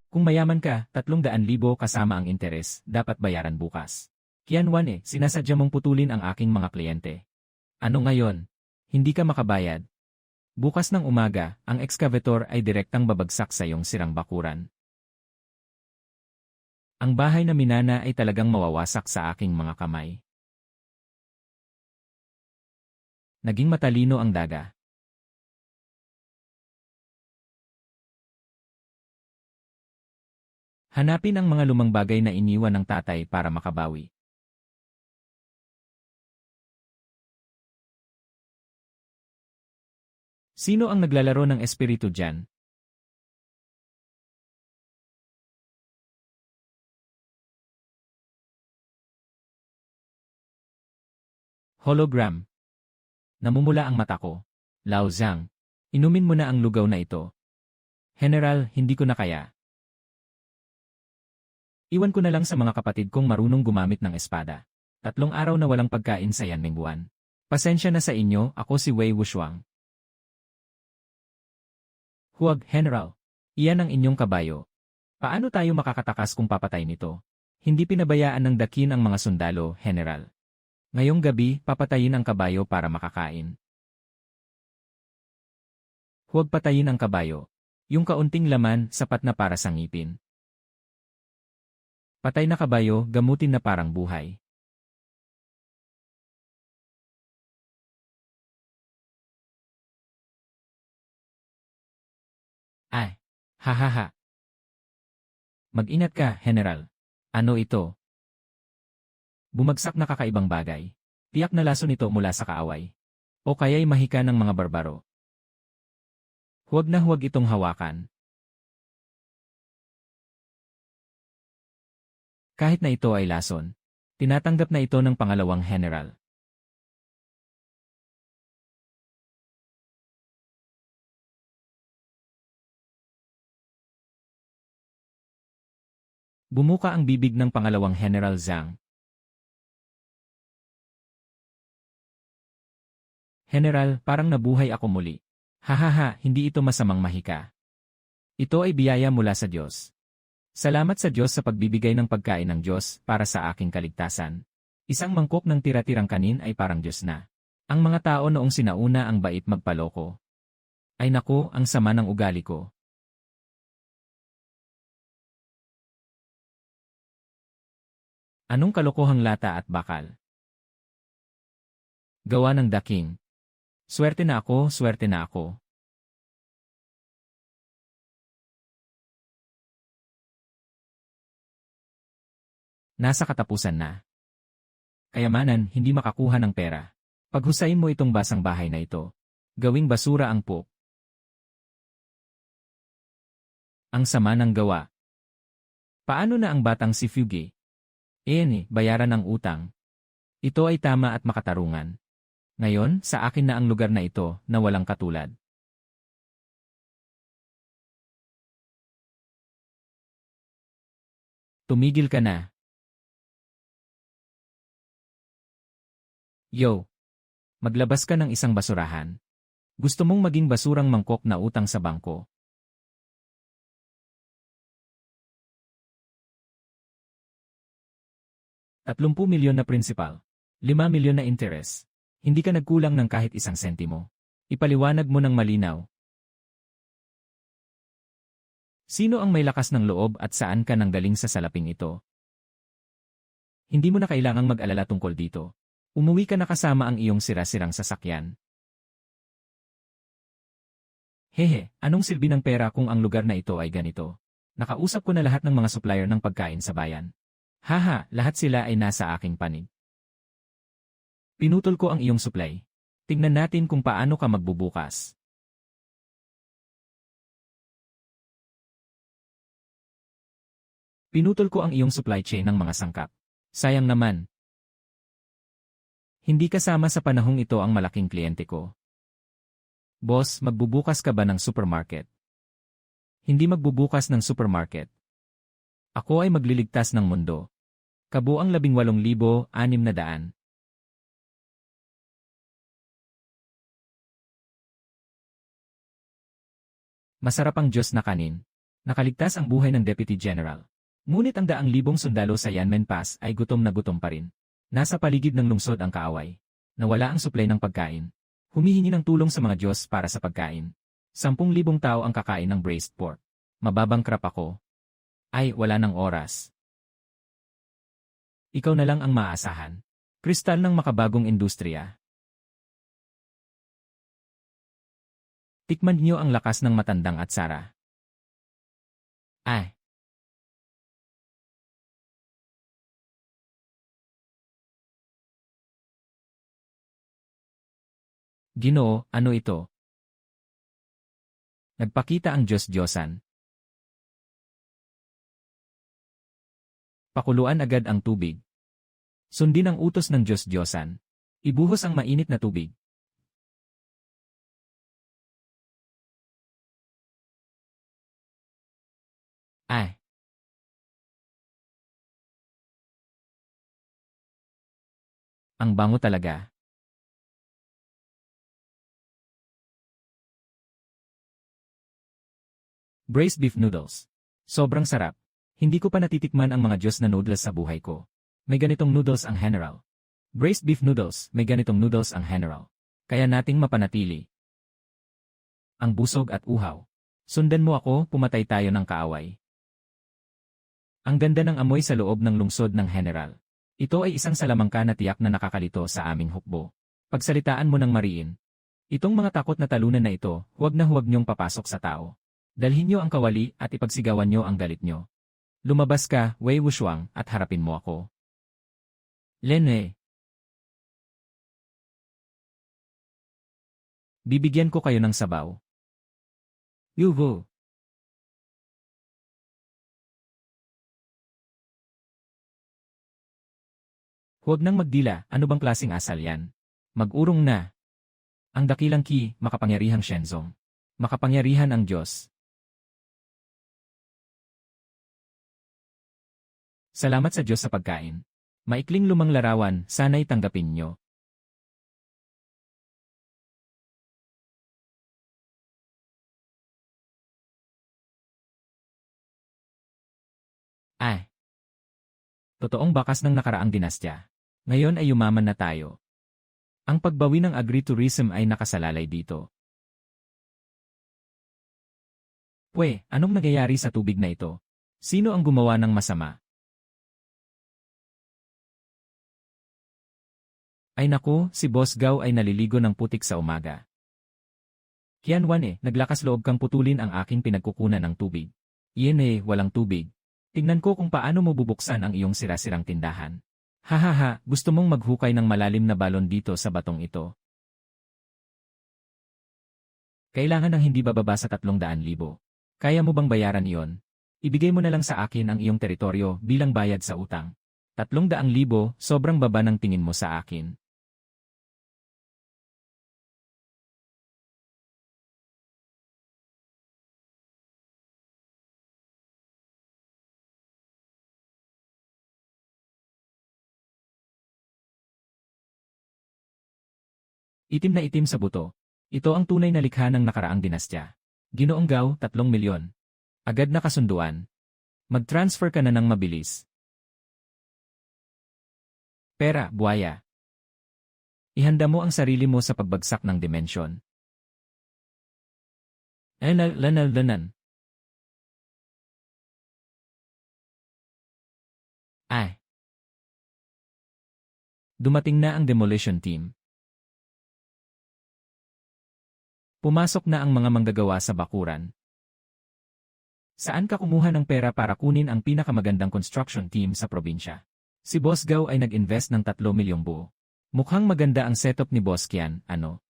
Kung mayaman ka, 300,000 kasama ang interes, dapat bayaran bukas. Kianwan sinasadya mong putulin ang aking mga kliyente. Ano ngayon? Hindi ka makabayad. Bukas ng umaga, ang excavator ay direktang babagsak sa iyong sirang bakuran. Ang bahay na minana ay talagang mawawasak sa aking mga kamay. Naging matalino ang daga. Hanapin ang mga lumang bagay na iniwan ng tatay para makabawi. Sino ang naglalaro ng espiritu dyan? Hologram. Namumula ang mata ko. Lao Zhang. Inumin mo na ang lugaw na ito. General, hindi ko na kaya. Iwan ko na lang sa mga kapatid kong marunong gumamit ng espada. 3 araw na walang pagkain sa Yanming buwan. Pasensya na sa inyo, ako si Wei Wuxiang. Huwag, General. Iyan ang inyong kabayo. Paano tayo makakatakas kung papatay nito? Hindi pinabayaan ng dakin ang mga sundalo, General. Ngayong gabi, papatayin ang kabayo para makakain. Huwag patayin ang kabayo. Yung kaunting laman, sapat na para sa ngipin. Patay na kabayo, gamutin na parang buhay. Ay, hahaha. Mag-ingat ka, General. Ano ito? Bumagsak na kakaibang bagay. Tiyak na laso nito mula sa kaaway. O kaya'y mahika ng mga barbaro. Huwag na huwag itong hawakan. Kahit na ito ay lason, tinatanggap na ito ng pangalawang General. Bumuka ang bibig ng pangalawang General Zhang. General, parang nabuhay ako muli. Hahaha, hindi ito masamang mahika. Ito ay biyaya mula sa Diyos. Salamat sa Diyos sa pagbibigay ng pagkain ng Diyos para sa aking kaligtasan. Isang mangkok ng tira-tirang kanin ay parang Diyos na. Ang mga tao noong sinauna ang bait magpaloko. Ay naku, ang sama ng ugali ko. Anong kalokohang lata at bakal? Gawa ng daking. Swerte na ako, swerte na ako. Nasa katapusan na. Kayamanan, hindi makakuha ng pera. Paghusayin mo itong basang bahay na ito. Gawing basura ang poop. Ang sama ng gawa. Paano na ang batang si Fuge? Bayaran ang utang. Ito ay tama at makatarungan. Ngayon, sa akin na ang lugar na ito na walang katulad. Tumigil ka na. Yo! Maglabas ka ng isang basurahan. Gusto mong maging basurang mangkok na utang sa bangko. ₱30 milyon na principal. 5 milyon na interest. Hindi ka nagkulang ng kahit 1 sentimo. Ipaliwanag mo ng malinaw. Sino ang may lakas ng loob at saan ka nanggaling sa salaping ito? Hindi mo na kailangang mag-alala tungkol dito. Umuwi ka na kasama ang iyong sira-sirang sasakyan. Hehe, anong silbi ng pera kung ang lugar na ito ay ganito? Nakausap ko na lahat ng mga supplier ng pagkain sa bayan. Haha, lahat sila ay nasa aking panig. Pinutol ko ang iyong supply. Tingnan natin kung paano ka magbubukas. Pinutol ko ang iyong supply chain ng mga sangkap. Sayang naman. Hindi kasama sa panahong ito ang malaking kliyente ko. Boss, magbubukas ka ba ng supermarket? Hindi magbubukas ng supermarket. Ako ay magliligtas ng mundo. Kabuang 18,600. Masarap ang Diyos na kanin. Nakaligtas ang buhay ng Deputy General. Ngunit ang 100,000 sundalo sa Yanmen Pass ay gutom na gutom pa rin. Nasa paligid ng lungsod ang kaaway. Nawala ang supply ng pagkain. Humihingi ng tulong sa mga Diyos para sa pagkain. 10,000 tao ang kakain ng braised pork. Mababangkrap ako. Ay, wala ng oras. Ikaw na lang ang maaasahan. Kristal ng makabagong industriya. Tikman niyo ang lakas ng matandang atsara. Ay. Ginoo, ano ito? Nagpakita ang Diyos-Diyosan. Pakuluan agad ang tubig. Sundin ang utos ng Diyos-Diyosan. Ibuhos ang mainit na tubig. Ay. Ang bango talaga. Braised beef noodles. Sobrang sarap. Hindi ko pa natitikman ang mga Diyos na noodles sa buhay ko. May ganitong noodles ang General. Braised beef noodles, may ganitong noodles ang General. Kaya nating mapanatili ang busog at uhaw. Sundan mo ako, pumatay tayo ng kaaway. Ang ganda ng amoy sa loob ng lungsod ng General. Ito ay isang salamangka na tiyak na nakakalito sa aming hukbo. Pagsalitaan mo ng mariin. Itong mga takot na talunan na ito, huwag na huwag niyong papasok sa tao. Dalhin niyo ang kawali at ipagsigawan niyo ang galit niyo. Lumabas ka, Wei Wuxiang, at harapin mo ako. Lene. Bibigyan ko kayo ng sabaw. Yuhu. Huwag nang magdila, ano bang klaseng asal yan? Mag-urong na. Ang dakilang Qi, makapangyarihang Shenzong. Makapangyarihan ang Diyos. Salamat sa Diyos sa pagkain. Maikling lumang larawan, sana'y tanggapin nyo. Ay. Totoong bakas ng nakaraang dinastya. Ngayon ay yumaman na tayo. Ang pagbawi ng agritourism ay nakasalalay dito. Pwe, anong nagyayari sa tubig na ito? Sino ang gumawa ng masama? Ay naku, si Boss Gao ay naliligo ng putik sa umaga. Qianwan naglakas loob kang putulin ang aking pinagkukunan ng tubig. Iyan walang tubig. Tingnan ko kung paano mo bubuksan ang iyong sira-sirang tindahan. Hahaha, gusto mong maghukay ng malalim na balon dito sa batong ito. Kailangan ng hindi bababa sa 300,000. Kaya mo bang bayaran iyon? Ibigay mo na lang sa akin ang iyong teritoryo bilang bayad sa utang. 300,000, sobrang baba ng tingin mo sa akin. Itim na itim sa buto. Ito ang tunay na likha ng nakaraang dinastya. Ginoong Gao, 3,000,000. Agad na kasunduan. Mag-transfer ka na ng mabilis. Pera, buwaya. Ihanda mo ang sarili mo sa pagbagsak ng dimensyon. Lanan. Ay. Dumating na ang demolition team. Pumasok na ang mga manggagawa sa bakuran. Saan ka kumuha ng pera para kunin ang pinakamagandang construction team sa probinsya? Si Boss Gao ay nag-invest ng 3,000,000 buo. Mukhang maganda ang setup ni Boss Qian, ano?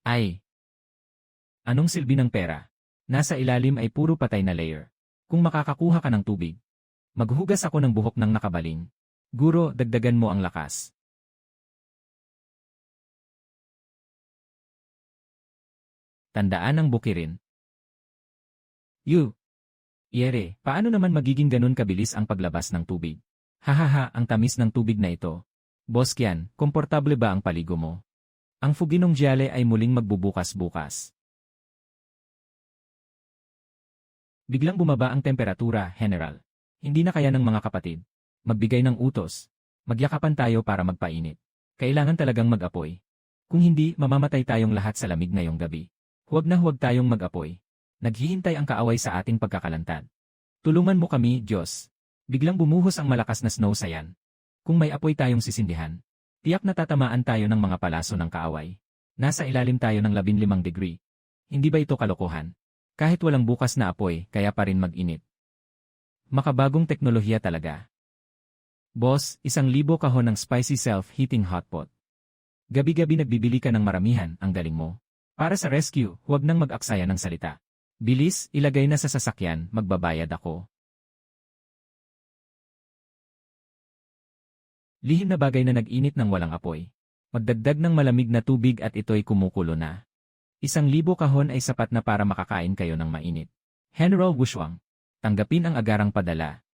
Ay. Anong silbi ng pera? Nasa ilalim ay puro patay na layer. Kung makakakuha ka ng tubig, maghuhugas ako ng buhok ng nakabaling. Guro, dagdagan mo ang lakas. Tandaan ang bukirin. Yere, paano naman magiging ganun kabilis ang paglabas ng tubig? Hahaha, ang tamis ng tubig na ito. Boss Qian, komportable ba ang paligo mo? Ang Fuginong Jiale ay muling magbubukas-bukas. Biglang bumaba ang temperatura, General. Hindi na kaya ng mga kapatid. Magbigay ng utos. Magyakapan tayo para magpainit. Kailangan talagang mag-apoy. Kung hindi, mamamatay tayong lahat sa lamig ngayong gabi. Huwag na huwag tayong mag-apoy. Naghihintay ang kaaway sa ating pagkakalantad. Tulungan mo kami, Diyos. Biglang bumuhos ang malakas na snow sa yan. Kung may apoy tayong sisindihan, tiyak na tatamaan tayo ng mga palaso ng kaaway. Nasa ilalim tayo ng 15 degree. Hindi ba ito kalokohan? Kahit walang bukas na apoy, kaya pa rin mag-init. Makabagong teknolohiya talaga. Boss, 1,000 kahon ng spicy self-heating hotpot. Gabi-gabi nagbibili ka ng maramihan, ang galing mo. Para sa rescue, huwag nang mag-aksaya ng salita. Bilis, ilagay na sa sasakyan, magbabayad ako. Lihim na bagay na nag-init ng walang apoy. Magdagdag ng malamig na tubig at ito'y kumukulo na. 1,000 kahon ay sapat na para makakain kayo ng mainit. General Wushwang, tanggapin ang agarang padala.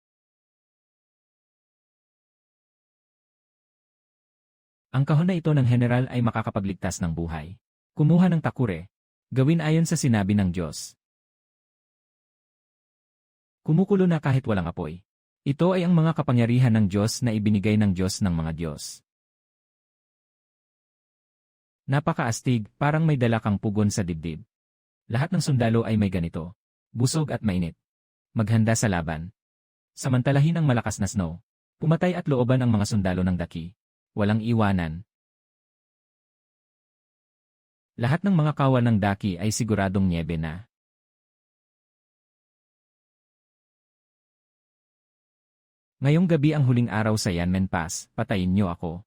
Ang kahon na ito ng General ay makakapagligtas ng buhay. Kumuha ng takure. Gawin ayon sa sinabi ng Diyos. Kumukulo na kahit walang apoy. Ito ay ang mga kapangyarihan ng Diyos na ibinigay ng Diyos ng mga Diyos. Napakaastig, parang may dala kang pugon sa dibdib. Lahat ng sundalo ay may ganito. Busog at mainit. Maghanda sa laban. Samantalahin ang malakas na snow. Pumatay at looban ang mga sundalo ng daki. Walang iwanan. Lahat ng mga kawan ng daki ay siguradong nyebe na. Ngayong gabi ang huling araw sa Yanmen Pass, patayin niyo ako.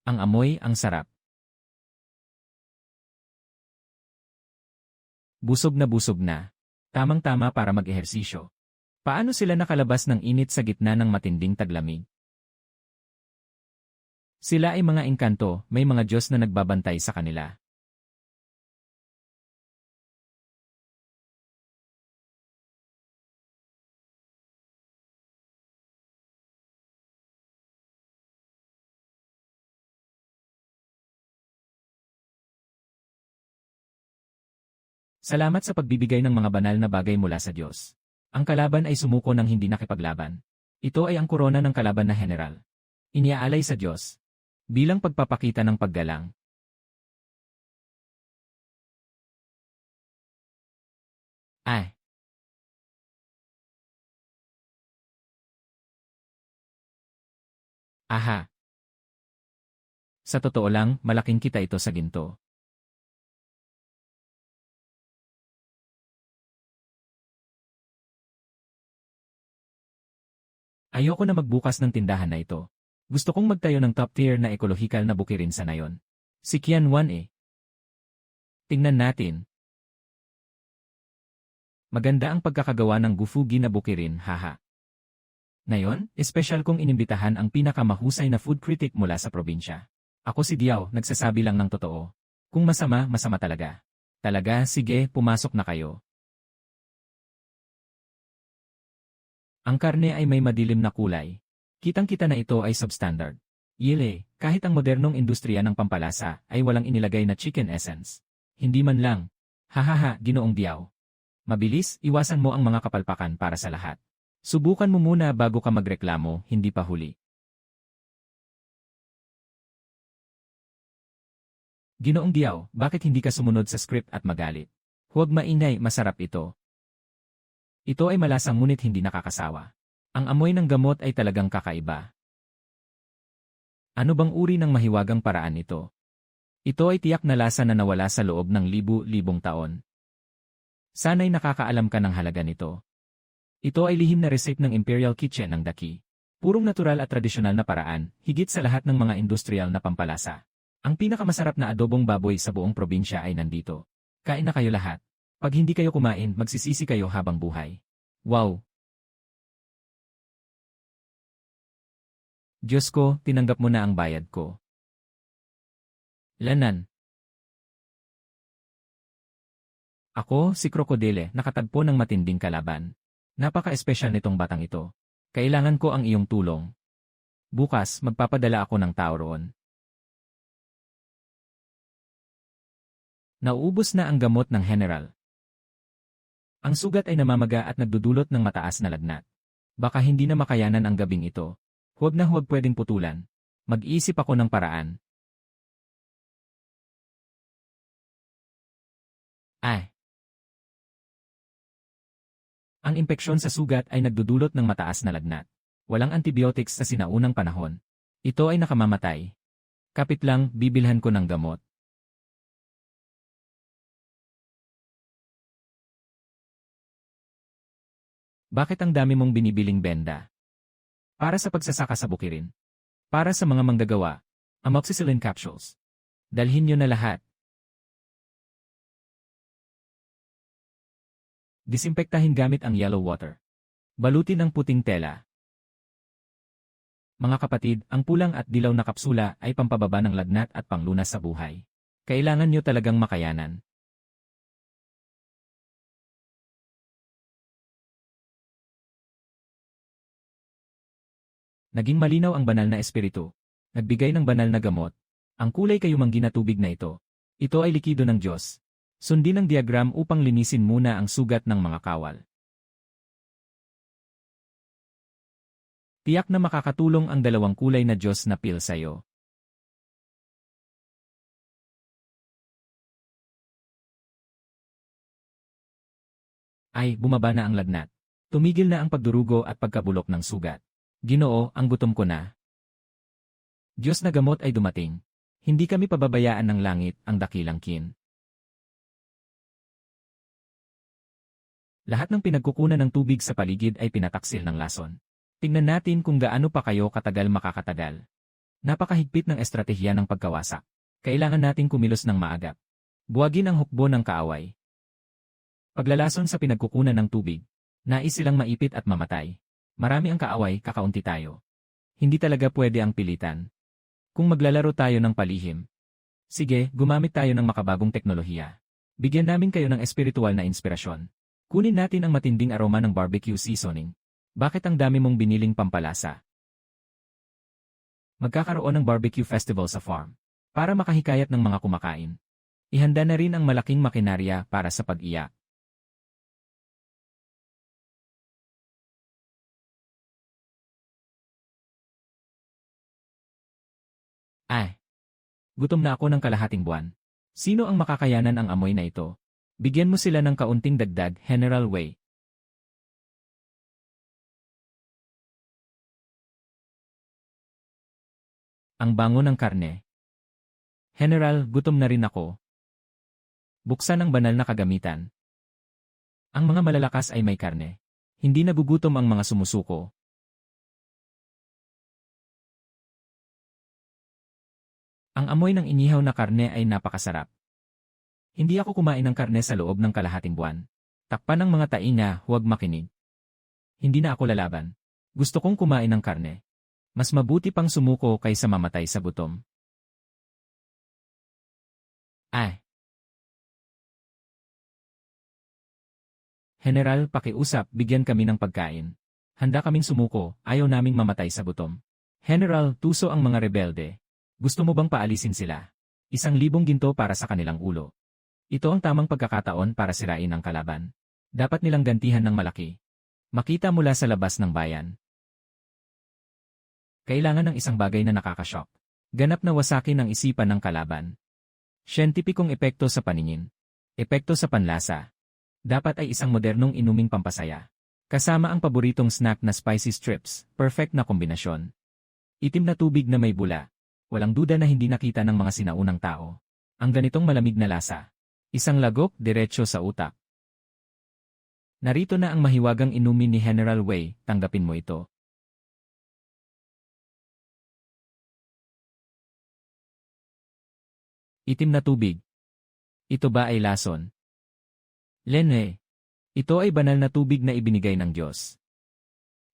Ang amoy, ang sarap. Busog na. Tamang-tama para mag-ehersisyo. Paano sila nakalabas ng init sa gitna ng matinding taglamig? Sila ay mga engkanto, may mga Diyos na nagbabantay sa kanila. Salamat sa pagbibigay ng mga banal na bagay mula sa Diyos. Ang kalaban ay sumuko ng hindi nakipaglaban. Ito ay ang korona ng kalaban na General. Iniaalay sa Diyos. Bilang pagpapakita ng paggalang. Ay! Aha! Sa totoo lang, malaking kita ito sa ginto. Ayoko na magbukas ng tindahan na ito. Gusto kong magtayo ng top-tier na ekologikal na bukirin sa nayon. Si Qianwan eh. Tingnan natin. Maganda ang pagkakagawa ng gufugi na bukirin, haha. Ngayon, espesyal kong inimbitahan ang pinakamahusay na food critic mula sa probinsya. Ako si Diao, nagsasabi lang ng totoo. Kung masama, masama talaga. Talaga, sige, pumasok na kayo. Ang karne ay may madilim na kulay. Kitang-kita na ito ay substandard. Yele, kahit ang modernong industriya ng pampalasa ay walang inilagay na chicken essence. Hindi man lang. Hahaha, Ginoong Diao. Mabilis, iwasan mo ang mga kapalpakan para sa lahat. Subukan mo muna bago ka magreklamo, hindi pa huli. Ginoong Diao, bakit hindi ka sumunod sa script at magalit? Huwag maingay, masarap ito. Ito ay malasang ngunit hindi nakakasawa. Ang amoy ng gamot ay talagang kakaiba. Ano bang uri ng mahiwagang paraan ito? Ito ay tiyak na lasa na nawala sa loob ng libu-libong taon. Sana'y nakakaalam ka ng halaga nito. Ito ay lihim na recipe ng Imperial Kitchen ng Daki. Purong natural at tradisyonal na paraan, higit sa lahat ng mga industrial na pampalasa. Ang pinakamasarap na adobong baboy sa buong probinsya ay nandito. Kain na kayo lahat. Pag hindi kayo kumain, magsisisi kayo habang buhay. Wow! Diyos ko, tinanggap mo na ang bayad ko. Lanan. Ako, si Krokodile, nakatagpo ng matinding kalaban. Napaka-espesyal nitong batang ito. Kailangan ko ang iyong tulong. Bukas, magpapadala ako ng tao roon. Nauubos na ang gamot ng General. Ang sugat ay namamaga at nagdudulot ng mataas na lagnat. Baka hindi na makayanan ang gabing ito. Huwag na huwag pwedeng putulan. Mag-iisip ako ng paraan. Ang impeksyon sa sugat ay nagdudulot ng mataas na lagnat. Walang antibiotics sa sinaunang panahon. Ito ay nakamamatay. Kapit lang, bibilhan ko ng gamot. Bakit ang dami mong binibiling benda? Para sa pagsasaka sa bukirin. Para sa mga manggagawa. Amoxicillin capsules. Dalhin nyo na lahat. Disimpektahin gamit ang yellow water. Balutin ng puting tela. Mga kapatid, ang pulang at dilaw na kapsula ay pampababa ng lagnat at panglunas sa buhay. Kailangan nyo talagang makayanan. Naging malinaw ang banal na espiritu. Nagbigay ng banal na gamot. Ang kulay kayumanggi na tubig na ito. Ito ay likido ng Diyos. Sundin ang diagram upang linisin muna ang sugat ng mga kawal. Tiyak na makakatulong ang dalawang kulay na Diyos na pill sa'yo. Ay, bumaba na ang lagnat. Tumigil na ang pagdurugo at pagkabulok ng sugat. Ginoo, ang gutom ko na. Diyos na gamot ay dumating. Hindi kami pababayaan ng langit, ang dakilang kin. Lahat ng pinagkukunan ng tubig sa paligid ay pinataksil ng lason. Tingnan natin kung gaano pa kayo katagal makakatagal. Napakahigpit ng estratehiya ng pagkawasak. Kailangan nating kumilos ng maagap. Buwagin ang hukbo ng kaaway. Paglalason sa pinagkukunan ng tubig. Nais silang maipit at mamatay. Marami ang kaaway, kakaunti tayo. Hindi talaga pwede ang pilitan. Kung maglalaro tayo ng palihim. Sige, gumamit tayo ng makabagong teknolohiya. Bigyan namin kayo ng espiritual na inspirasyon. Kunin natin ang matinding aroma ng barbecue seasoning. Bakit ang dami mong biniling pampalasa? Magkakaroon ng barbecue festival sa farm. Para makahikayat ng mga kumakain. Ihanda na rin ang malaking makinarya para sa pag-iyak. Gutom na ako ng kalahating buwan. Sino ang makakayanan ang amoy na ito? Bigyan mo sila ng kaunting dagdag, General Wei. Ang bango ng karne. General, gutom na rin ako. Buksan ang banal na kagamitan. Ang mga malalakas ay may karne. Hindi nagugutom ang mga sumusuko. Ang amoy ng inihaw na karne ay napakasarap. Hindi ako kumain ng karne sa loob ng kalahating buwan. Takpan ng mga tainga, huwag makinig. Hindi na ako lalaban. Gusto kong kumain ng karne. Mas mabuti pang sumuko kaysa mamatay sa gutom. General, pakiusap, bigyan kami ng pagkain. Handa kaming sumuko, ayaw naming mamatay sa gutom. General, tuso ang mga rebelde. Gusto mo bang paalisin sila? 1,000 ginto para sa kanilang ulo. Ito ang tamang pagkakataon para sirain ang kalaban. Dapat nilang gantihan ng malaki. Makita mula sa labas ng bayan. Kailangan ng isang bagay na nakakashock. Ganap na wasakin ang isipan ng kalaban. Siyentipikong epekto sa paningin. Epekto sa panlasa. Dapat ay isang modernong inuming pampasaya. Kasama ang paboritong snack na spicy strips, perfect na kombinasyon. Itim na tubig na may bula. Walang duda na hindi nakita ng mga sinaunang tao. Ang ganitong malamig na lasa. Isang lagok, diretsyo sa utak. Narito na ang mahiwagang inumin ni General Wei, tanggapin mo ito. Itim na tubig. Ito ba ay lason? Lene. Ito ay banal na tubig na ibinigay ng Diyos.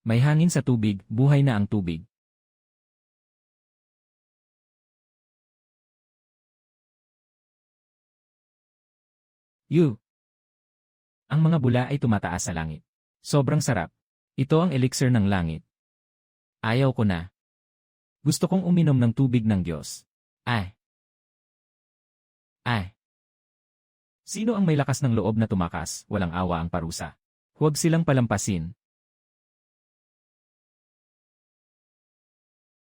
May hangin sa tubig, buhay na ang tubig. Ang mga bula ay tumataas sa langit. Sobrang sarap. Ito ang elixir ng langit. Ayaw ko na. Gusto kong uminom ng tubig ng Diyos. Sino ang may lakas ng loob na tumakas, walang awa ang parusa? Huwag silang palampasin.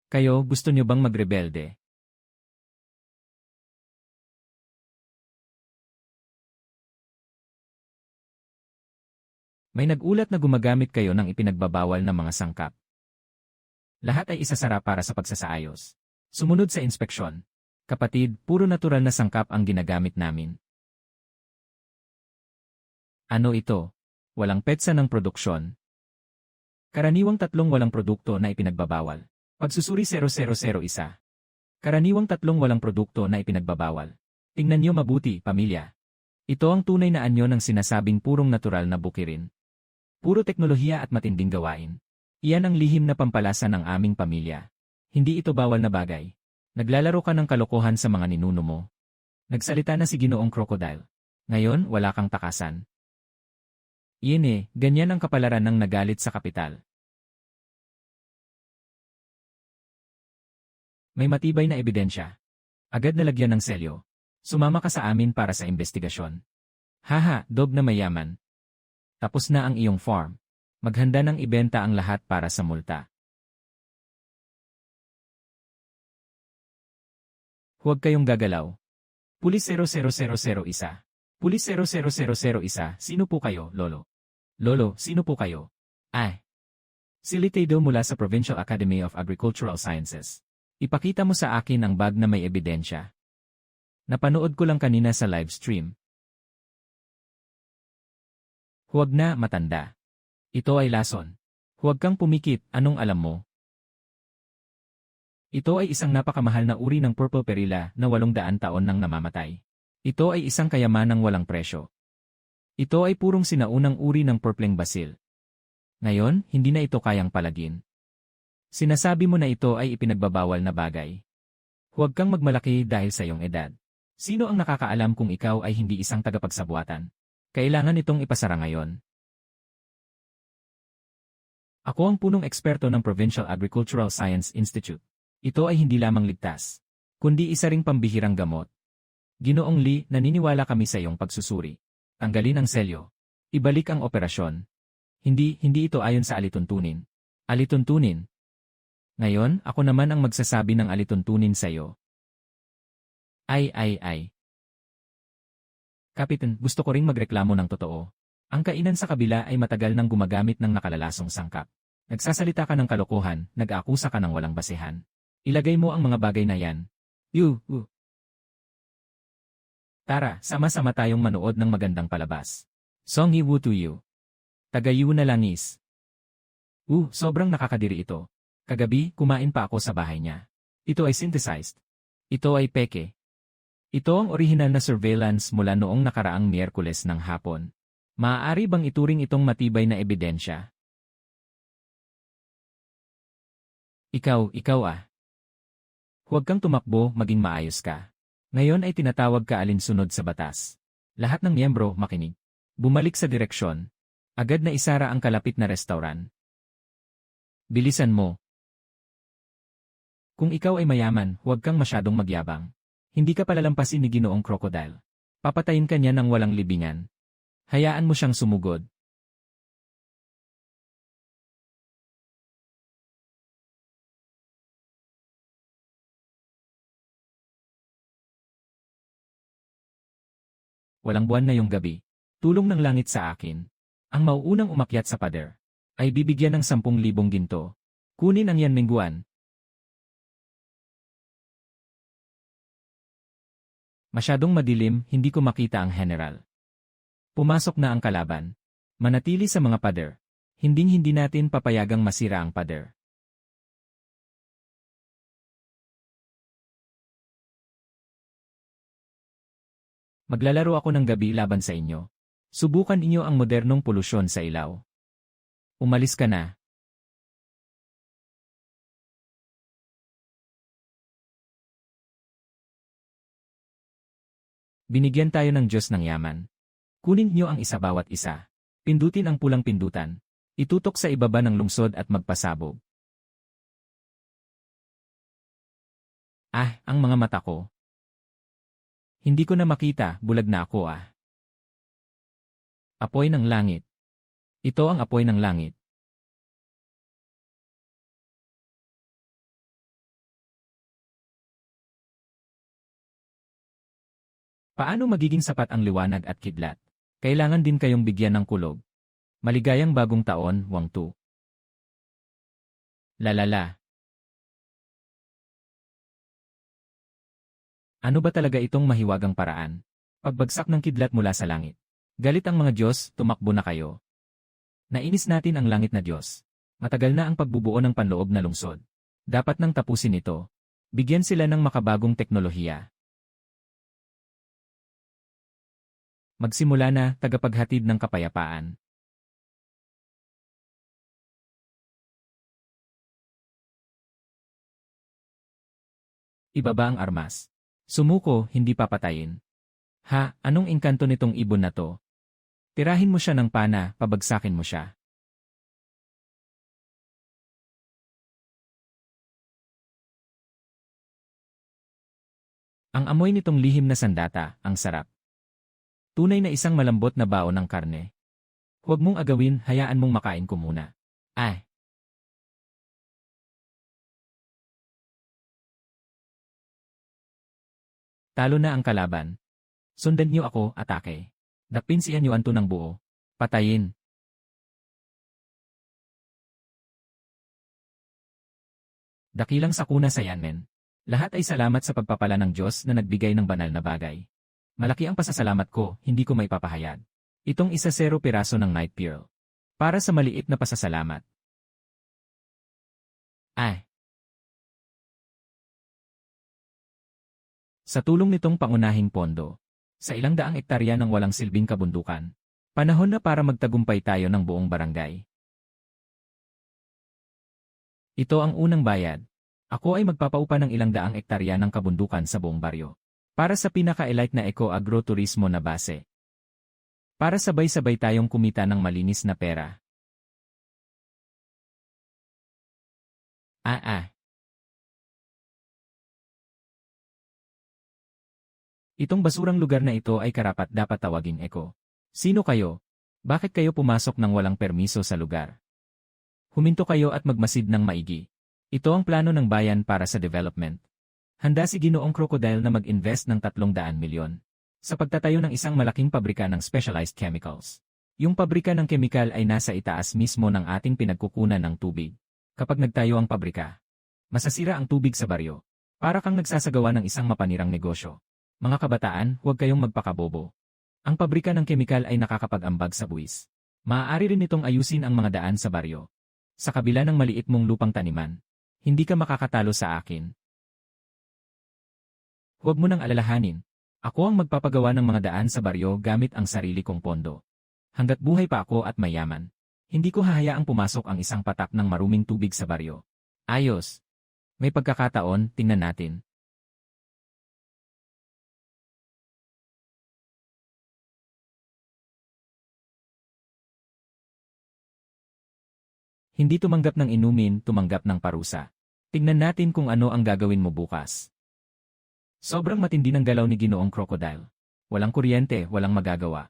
Kayo, gusto niyo bang magrebelde? May nag-ulat na gumagamit kayo ng ipinagbabawal na mga sangkap. Lahat ay isasara para sa pagsasaayos. Sumunod sa inspeksyon. Kapatid, puro natural na sangkap ang ginagamit namin. Ano ito? Walang petsa ng produksyon. Karaniwang tatlong walang produkto na ipinagbabawal. Pagsusuri 0001. Karaniwang tatlong walang produkto na ipinagbabawal. Tingnan niyo mabuti, pamilya. Ito ang tunay na anyo ng sinasabing purong natural na bukirin. Puro teknolohiya at matinding gawain. Iyan ang lihim na pampalasa ng aming pamilya. Hindi ito bawal na bagay. Naglalaro ka ng kalokohan sa mga ninuno mo. Nagsalita na si Ginoong Crocodile. Ngayon, wala kang takasan. Iyan ganyan ang kapalaran ng nagalit sa kapital. May matibay na ebidensya. Agad nalagyan ng selyo. Sumama ka sa amin para sa investigasyon. Haha, dog na mayaman. Tapos na ang iyong farm. Maghanda ng ibenta ang lahat para sa multa. Huwag kayong gagalaw. Pulis 00001. Pulis 00001, sino po kayo, Lolo? Lolo, sino po kayo? Si Litedo mula sa Provincial Academy of Agricultural Sciences. Ipakita mo sa akin ang bag na may ebidensya. Napanood ko lang kanina sa live stream. Huwag na, matanda. Ito ay lason. Huwag kang pumikit, anong alam mo? Ito ay isang napakamahal na uri ng purple perilla na 800 taon nang namamatay. Ito ay isang kayamanang walang presyo. Ito ay purong sinaunang uri ng purpleng basil. Ngayon, hindi na ito kayang palagin. Sinasabi mo na ito ay ipinagbabawal na bagay. Huwag kang magmalaki dahil sa iyong edad. Sino ang nakakaalam kung ikaw ay hindi isang tagapagsabuatan? Kailangan itong ipasara ngayon. Ako ang punong eksperto ng Provincial Agricultural Science Institute. Ito ay hindi lamang ligtas, kundi isa ring pambihirang gamot. Ginoong Lee, naniniwala kami sa iyong pagsusuri. Tanggalin ang selyo. Ibalik ang operasyon. Hindi ito ayon sa alituntunin. Alituntunin. Ngayon, ako naman ang magsasabi ng alituntunin sa iyo. Ay. Kapitan, gusto ko ring magreklamo ng totoo. Ang kainan sa kabila ay matagal nang gumagamit ng nakalalasong sangkap. Nagsasalita ka ng kalokohan, nag-aakusa ka ng walang basehan. Ilagay mo ang mga bagay na yan. Tara, sama-sama tayong manood ng magandang palabas. Song Yi Wu to You. Tagayu na langis. Sobrang nakakadiri ito. Kagabi, kumain pa ako sa bahay niya. Ito ay synthesized. Ito ay peke. Ito ang orihinal na surveillance mula noong nakaraang Miyerkules ng hapon. Maaari bang ituring itong matibay na ebidensya? Ikaw. Huwag kang tumakbo, maging maayos ka. Ngayon ay tinatawag ka alinsunod sa batas. Lahat ng miyembro, makinig. Bumalik sa direksyon. Agad na isara ang kalapit na restauran. Bilisan mo. Kung ikaw ay mayaman, huwag kang masyadong magyabang. Hindi ka palalampasin ni Ginoong Crocodile. Papatayin ka niya ng walang libingan. Hayaan mo siyang sumugod. Walang buwan na yung gabi. Tulong ng langit sa akin. Ang mauunang umakyat sa pader ay bibigyan ng 10,000 ginto. Kunin ang yan mingguan. Masyadong madilim, hindi ko makita ang general. Pumasok na ang kalaban. Manatili sa mga pader. Hinding-hindi natin papayagang masira ang pader. Maglalaro ako ng gabi laban sa inyo. Subukan inyo ang modernong polusyon sa ilaw. Umalis ka na. Binigyan tayo ng Diyos ng yaman. Kunin niyo ang isa bawat isa. Pindutin ang pulang pindutan. Itutok sa ibaba ng lungsod at magpasabog. Ang mga mata ko. Hindi ko na makita, bulag na ako . Apoy ng langit. Ito ang apoy ng langit. Paano magiging sapat ang liwanag at kidlat? Kailangan din kayong bigyan ng kulog. Maligayang bagong taon, Wang Tu. Lalala. Ano ba talaga itong mahiwagang paraan? Pagbagsak ng kidlat mula sa langit. Galit ang mga Diyos, tumakbo na kayo. Nainis natin ang langit na Diyos. Matagal na ang pagbubuo ng panloob na lungsod. Dapat nang tapusin ito. Bigyan sila ng makabagong teknolohiya. Magsimula na, tagapaghatid ng kapayapaan. Ibaba ang armas. Sumuko, hindi papatayin. Ha, anong engkanto nitong ibon na to? Tirahin mo siya ng pana, pabagsakin mo siya. Ang amoy nitong lihim na sandata, ang sarap. Tunay na isang malambot na baon ng karne. Huwag mong agawin, hayaan mong makain ko muna. Ay! Talo na ang kalaban. Sundan niyo ako, atake. Dakpin si Anyuanto ng buo. Patayin. Dakilang sakuna sa Yanmen. Lahat ay salamat sa pagpapala ng Diyos na nagbigay ng banal na bagay. Malaki ang pasasalamat ko, hindi ko maipapahayag. Itong 10 piraso ng Night Pearl. Para sa maliit na pasasalamat. Ay! Sa tulong nitong pangunahing pondo, sa ilang daang ektarya ng walang silbing kabundukan, panahon na para magtagumpay tayo ng buong barangay. Ito ang unang bayad. Ako ay magpapaupa ng ilang daang ektarya ng kabundukan sa buong baryo. Para sa pinaka-elite na eco-agroturismo na base. Para sabay-sabay tayong kumita ng malinis na pera. Itong basurang lugar na ito ay karapat-dapat tawaging eko. Sino kayo? Bakit kayo pumasok ng walang permiso sa lugar? Huminto kayo at magmasid ng maigi. Ito ang plano ng bayan para sa development. Handa si Ginoong Crocodile na mag-invest ng 300 milyon sa pagtatayo ng isang malaking pabrika ng specialized chemicals. Yung pabrika ng kemikal ay nasa itaas mismo ng ating pinagkukunan ng tubig. Kapag nagtayo ang pabrika, masasira ang tubig sa baryo. Para kang nagsasagawa ng isang mapanirang negosyo. Mga kabataan, huwag kayong magpakabobo. Ang pabrika ng kemikal ay nakakapag-ambag sa buwis. Maaari rin itong ayusin ang mga daan sa baryo. Sa kabila ng maliit mong lupang taniman, hindi ka makakatalo sa akin. Huwag mo nang alalahanin. Ako ang magpapagawa ng mga daan sa baryo gamit ang sarili kong pondo. Hanggat buhay pa ako at mayaman, hindi ko hahayaang pumasok ang isang patak ng maruming tubig sa baryo. Ayos. May pagkakataon, tingnan natin. Hindi tumanggap ng inumin, tumanggap ng parusa. Tingnan natin kung ano ang gagawin mo bukas. Sobrang matindi ng galaw ni Ginoong Crocodile. Walang kuryente, walang magagawa.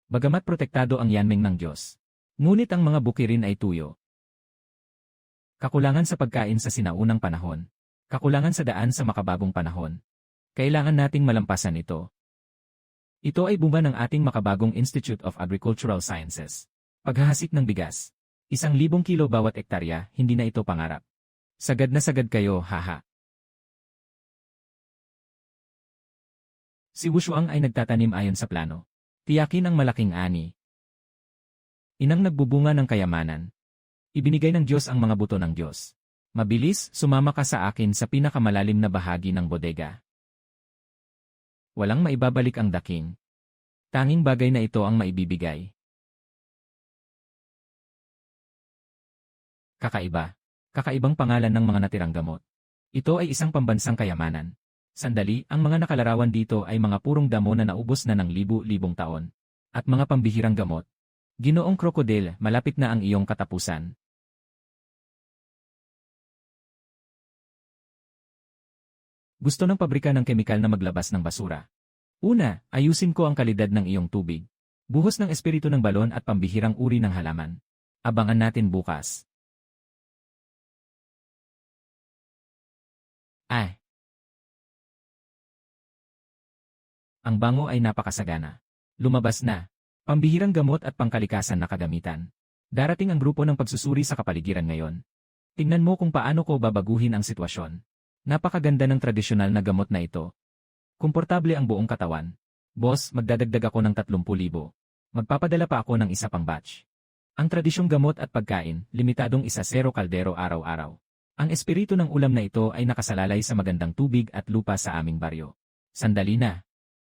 Bagamat protektado ang yanmeng ng Diyos. Ngunit ang mga bukirin ay tuyo. Kakulangan sa pagkain sa sinaunang panahon. Kakulangan sa daan sa makabagong panahon. Kailangan nating malampasan ito. Ito ay bunga ng ating makabagong Institute of Agricultural Sciences. Paghahasik ng bigas. 1,000 kilo bawat ektarya, hindi na ito pangarap. Sagad na sagad kayo, haha. Si Wushuang ay nagtatanim ayon sa plano. Tiyakin ang malaking ani. Inang nagbubunga ng kayamanan. Ibinigay ng Diyos ang mga buto ng Diyos. Mabilis, sumama ka sa akin sa pinakamalalim na bahagi ng bodega. Walang maibabalik ang daking. Tanging bagay na ito ang maibibigay. Kakaiba. Kakaibang pangalan ng mga natirang gamot. Ito ay isang pambansang kayamanan. Sandali, ang mga nakalarawan dito ay mga purong damo na naubos na ng libu-libong taon. At mga pambihirang gamot. Ginoong Crocodile, malapit na ang iyong katapusan. Gusto ng pabrika ng kemikal na maglabas ng basura. Una, ayusin ko ang kalidad ng iyong tubig. Buhos ng espiritu ng balon at pambihirang uri ng halaman. Abangan natin bukas. Ay! Ang bango ay napakasagana. Lumabas na. Pambihirang gamot at pangkalikasan na kagamitan. Darating ang grupo ng pagsusuri sa kapaligiran ngayon. Tingnan mo kung paano ko babaguhin ang sitwasyon. Napakaganda ng tradisyonal na gamot na ito. Komportable ang buong katawan. Boss, magdadagdag ako ng 30,000. Magpapadala pa ako ng isa pang batch. Ang tradisyong gamot at pagkain, limitadong 1-0 kaldero araw-araw. Ang espiritu ng ulam na ito ay nakasalalay sa magandang tubig at lupa sa aming baryo. Sandali na.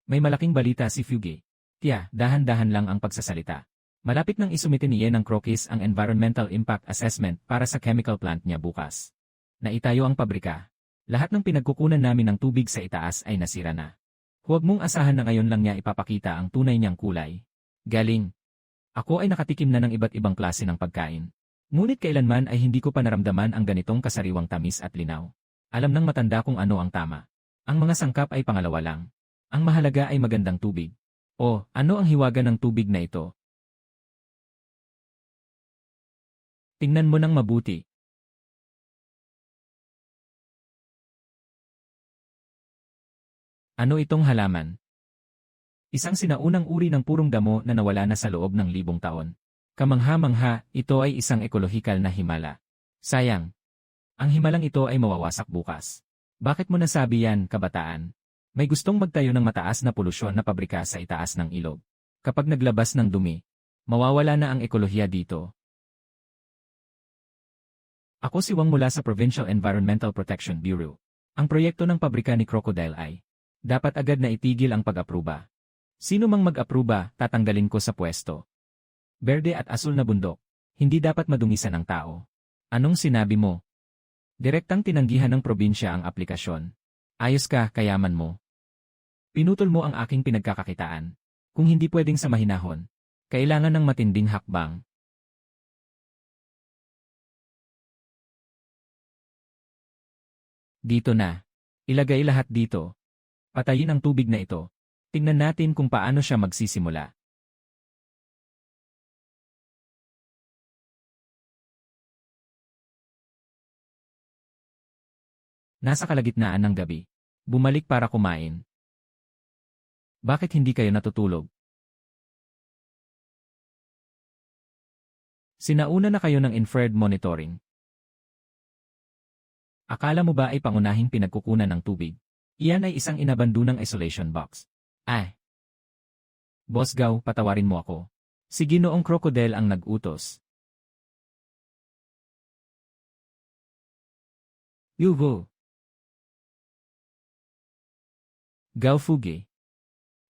May malaking balita si Fuge. Tiya, dahan-dahan lang ang pagsasalita. Malapit nang isumite ni Yen ng Crokis ang Environmental Impact Assessment para sa chemical plant niya bukas. Naitayo ang pabrika. Lahat ng pinagkukunan namin ng tubig sa itaas ay nasira na. Huwag mong asahan na ngayon lang niya ipapakita ang tunay niyang kulay. Galing. Ako ay nakatikim na ng iba't ibang klase ng pagkain. Ngunit kailanman ay hindi ko pa naramdaman ang ganitong kasariwang tamis at linaw. Alam ng matanda kung ano ang tama. Ang mga sangkap ay pangalawa lang. Ang mahalaga ay magandang tubig. O, ano ang hiwaga ng tubig na ito? Tingnan mo ng mabuti. Ano itong halaman? Isang sinaunang uri ng purong damo na nawala na sa loob ng 1,000 taon. Kamangha-mangha, ito ay isang ekolohikal na himala. Sayang. Ang himalang ito ay mawawasak bukas. Bakit mo nasabi yan, kabataan? May gustong magtayo ng mataas na polusyon na pabrika sa itaas ng ilog. Kapag naglabas ng dumi, mawawala na ang ekolohiya dito. Ako si Wang mula sa Provincial Environmental Protection Bureau. Ang proyekto ng pabrika ni Crocodile ay dapat agad na itigil ang pag-apruba. Sino mang mag-apruba, tatanggalin ko sa pwesto. Berde at asul na bundok, hindi dapat madungisan ng tao. Anong sinabi mo? Direktang tinanggihan ng probinsya ang aplikasyon. Ayos ka, kayaman mo. Pinutol mo ang aking pinagkakakitaan. Kung hindi pwedeng sa mahinahon, kailangan ng matinding hakbang. Dito na. Ilagay lahat dito. Patayin ang tubig na ito. Tingnan natin kung paano siya magsisimula. Nasa kalagitnaan ng gabi. Bumalik para kumain. Bakit hindi kayo natutulog? Sinauna na kayo ng infrared monitoring. Akala mo ba ay pangunahing pinagkukunan ng tubig? Iyan ay isang inabandunang isolation box. Ay! Boss Gao, patawarin mo ako. Si Ginoong Crocodile ang nag-utos. Yuhu! Gao Fuge.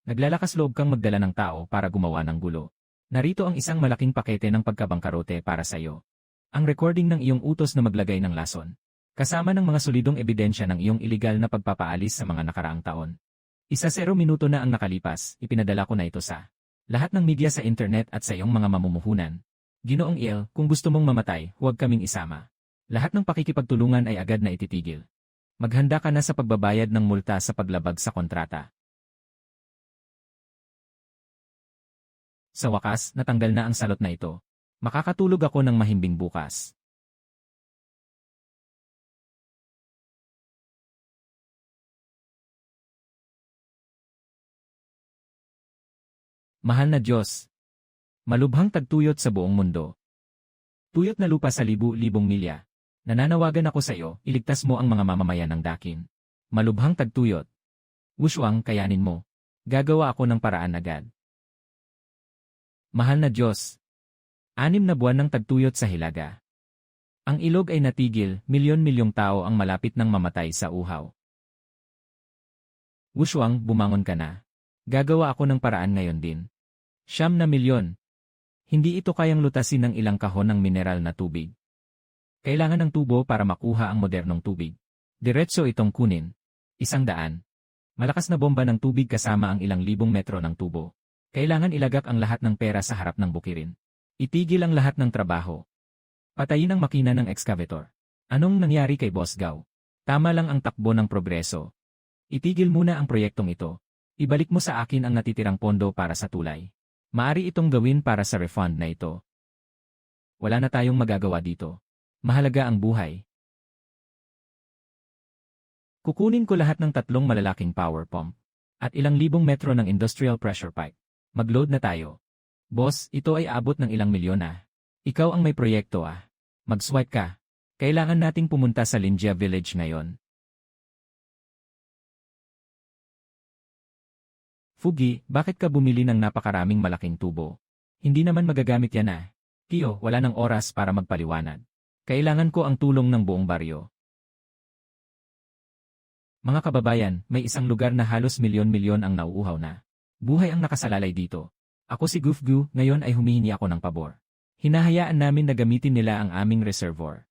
Naglalakas loob kang magdala ng tao para gumawa ng gulo. Narito ang isang malaking pakete ng pagkabangkarote para sa iyo. Ang recording ng iyong utos na maglagay ng lason. Kasama ng mga solidong ebidensya ng iyong iligal na pagpapaalis sa mga nakaraang taon. 0 minuto na ang nakalipas, ipinadala ko na ito sa lahat ng media sa internet at sa iyong mga mamumuhunan. Ginoong Il, kung gusto mong mamatay, huwag kaming isama. Lahat ng pakikipagtulungan ay agad na ititigil. Maghanda ka na sa pagbabayad ng multa sa paglabag sa kontrata. Sa wakas, natanggal na ang salot na ito. Makakatulog ako ng mahimbing bukas. Mahal na Diyos. Malubhang tagtuyot sa buong mundo. Tuyot na lupa sa libu-libong milya. Nananawagan ako sa iyo, iligtas mo ang mga mamamayan ng Dakin. Malubhang tagtuyot. Wushuang, kayanin mo. Gagawa ako ng paraan agad. Mahal na Diyos. 6 na buwan ng tagtuyot sa Hilaga. Ang ilog ay natigil, milyon-milyong tao ang malapit ng mamatay sa uhaw. Wushuang, bumangon ka na. Gagawa ako ng paraan ngayon din. 9 na milyon. Hindi ito kayang lutasin ng ilang kahon ng mineral na tubig. Kailangan ng tubo para makuha ang modernong tubig. Diretso itong kunin. 100. Malakas na bomba ng tubig kasama ang ilang libong metro ng tubo. Kailangan ilagak ang lahat ng pera sa harap ng bukirin. Itigil ang lahat ng trabaho. Patayin ang makina ng excavator. Anong nangyari kay Boss Gao? Tama lang ang takbo ng progreso. Itigil muna ang proyektong ito. Ibalik mo sa akin ang natitirang pondo para sa tulay. Maari itong gawin para sa refund na ito. Wala na tayong magagawa dito. Mahalaga ang buhay. Kukunin ko lahat ng 3 malalaking power pump at ilang libong metro ng industrial pressure pipe. Mag-load na tayo. Boss, ito ay abot ng ilang milyon ah. Ikaw ang may proyekto ah. Mag-swipe ka. Kailangan nating pumunta sa Lingia Village ngayon. Fugi, bakit ka bumili ng napakaraming malaking tubo? Hindi naman magagamit yan ah. Tio, wala ng oras para magpaliwanag. Kailangan ko ang tulong ng buong baryo. Mga kababayan, may isang lugar na halos milyon-milyon ang nauuhaw na. Buhay ang nakasalalay dito. Ako si Gufgu, ngayon ay humihingi ako ng pabor. Hinahayaan namin na gamitin nila ang aming reservoir.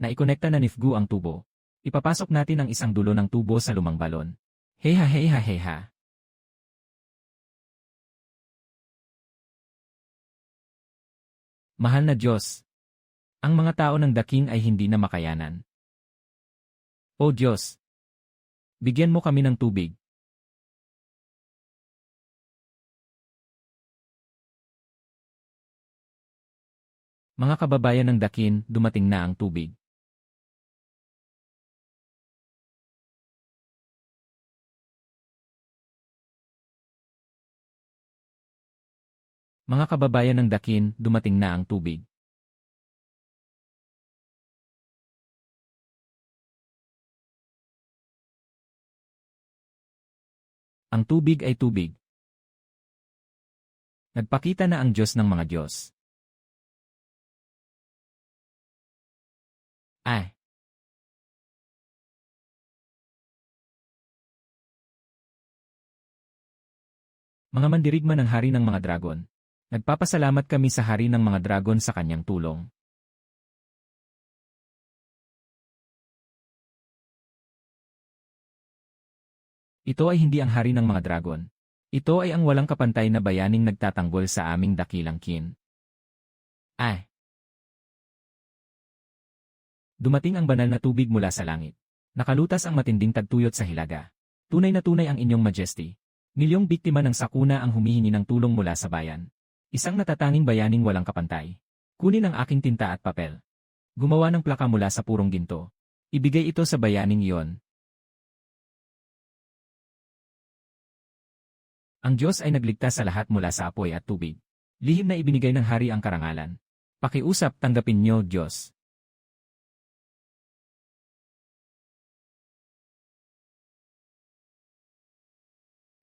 Naikonekta na ni Fgu ang tubo. Ipapasok natin ang isang dulo ng tubo sa lumang balon. Heha heha heha. Mahal na Diyos. Ang mga tao ng The King ay hindi na makayanan. O Diyos! Bigyan mo kami ng tubig. Mga kababayan ng The King, dumating na ang tubig. Mga kababayan ng The King, dumating na ang tubig. Ang tubig ay tubig. Nagpakita na ang Diyos ng mga Diyos. Ay! Mga mandirigma ng hari ng mga dragon. Nagpapasalamat kami sa hari ng mga dragon sa kanyang tulong. Ito ay hindi ang hari ng mga dragon. Ito ay ang walang kapantay na bayaning nagtatanggol sa aming dakilang kin. Ay! Dumating ang banal na tubig mula sa langit. Nakalutas ang matinding tagtuyot sa hilaga. Tunay na tunay ang inyong majesty. Milyong biktima ng sakuna ang humihingi ng tulong mula sa bayan. Isang natatanging bayaning walang kapantay. Kunin ang aking tinta at papel. Gumawa ng plaka mula sa purong ginto. Ibigay ito sa bayaning iyon. Ang Diyos ay nagligtas sa lahat mula sa apoy at tubig. Lihim na ibinigay ng hari ang karangalan. Pakiusap, tanggapin niyo, Diyos.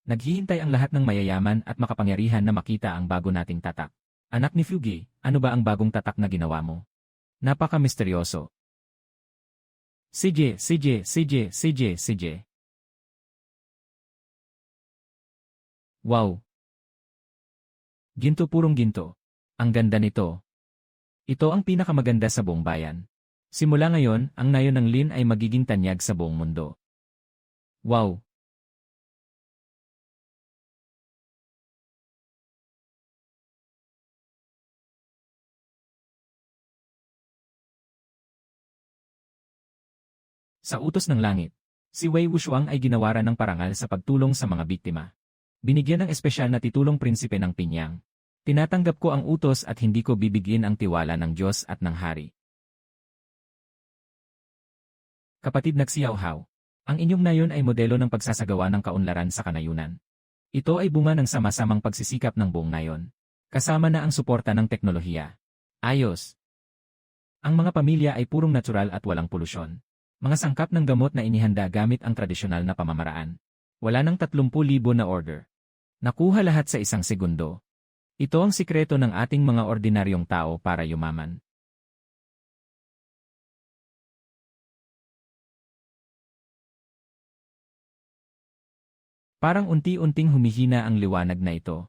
Naghihintay ang lahat ng mayayaman at makapangyarihan na makita ang bago nating tatak. Anak ni Fugi, ano ba ang bagong tatak na ginawa mo? Napaka-misteryoso. CJ. Wow! Ginto, purong ginto. Ang ganda nito. Ito ang pinakamaganda sa buong bayan. Simula ngayon, ang nayon ng Lin ay magiging tanyag sa buong mundo. Wow! Sa utos ng langit, si Wei Wuxiang ay ginawaran ng parangal sa pagtulong sa mga biktima. Binigyan ng espesyal na titulong prinsipe ng Pinyang. Tinatanggap ko ang utos at hindi ko bibigyan ang tiwala ng Diyos at ng hari. Kapatid Nagsiyaw-haw, ang inyong nayon ay modelo ng pagsasagawa ng kaunlaran sa kanayunan. Ito ay bunga ng sama-samang pagsisikap ng buong nayon. Kasama na ang suporta ng teknolohiya. Ayos. Ang mga pamilya ay purong natural at walang polusyon. Mga sangkap ng gamot na inihanda gamit ang tradisyonal na pamamaraan. Wala nang 30,000 na order. Nakuha lahat sa isang segundo. Ito ang sikreto ng ating mga ordinaryong tao para yumaman. Parang unti-unting humihina ang liwanag na ito.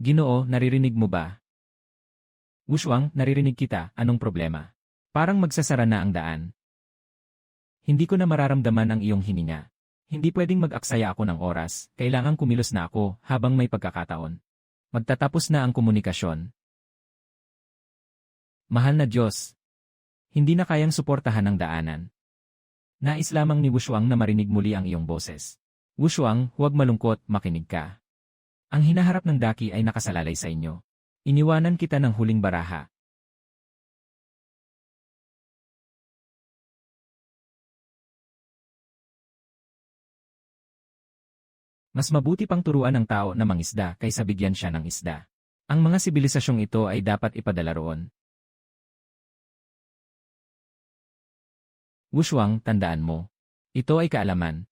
Ginoo, naririnig mo ba? Wuxiang, naririnig kita, anong problema? Parang magsasara na ang daan. Hindi ko na mararamdaman ang iyong hininga. Hindi pwedeng mag-aksaya ako ng oras, kailangang kumilos na ako habang may pagkakataon. Magtatapos na ang komunikasyon. Mahal na Diyos, hindi na kayang suportahan ang daanan. Nais lamang ni Wushuang na marinig muli ang iyong boses. Wushuang, huwag malungkot, makinig ka. Ang hinaharap ng Daki ay nakasalalay sa inyo. Iniwanan kita ng huling baraha. Mas mabuti pang turuan ng tao na mangisda kaysa bigyan siya ng isda. Ang mga sibilisasyong ito ay dapat ipadala roon. Wushuang, tandaan mo. Ito ay kaalaman.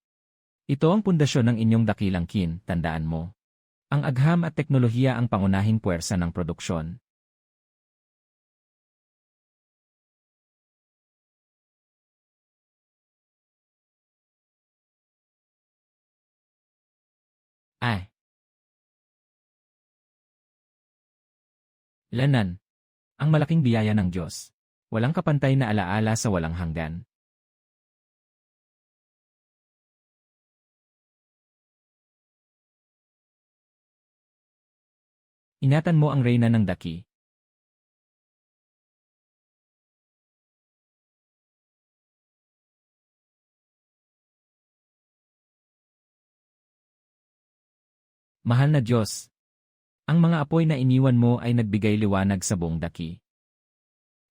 Ito ang pundasyon ng inyong dakilang kin, tandaan mo. Ang agham at teknolohiya ang pangunahing puwersa ng produksyon. Ay, lanan. Ang malaking biyaya ng Diyos. Walang kapantay na alaala sa walang hanggan. Ingatan mo ang reyna ng Daki. Mahal na Diyos, ang mga apoy na iniwan mo ay nagbigay liwanag sa buong Daki.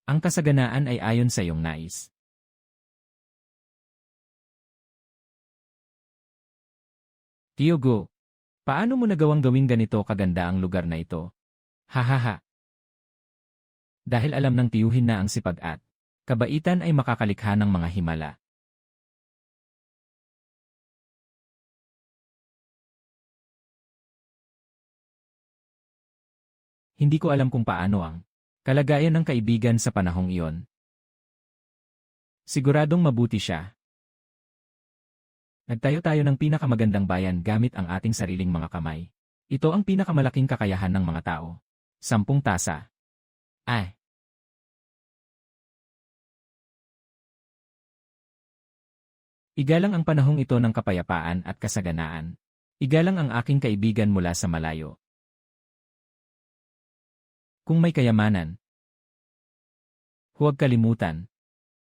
Ang kasaganaan ay ayon sa iyong nais. Tiogo, paano mo nagawang gawing ganito kaganda ang lugar na ito? Hahaha. Dahil alam ng tiyuhin na ang sipag at kabaitan ay makakalikha ng mga himala. Hindi ko alam kung paano ang kalagayan ng kaibigan sa panahong iyon. Siguradong mabuti siya. Nagtayo tayo ng pinakamagandang bayan gamit ang ating sariling mga kamay. Ito ang pinakamalaking kakayahan ng mga tao. 10 tasa. Ay. Igalang ang panahong ito ng kapayapaan at kasaganaan. Igalang ang aking kaibigan mula sa malayo. Kung may kayamanan, huwag kalimutan.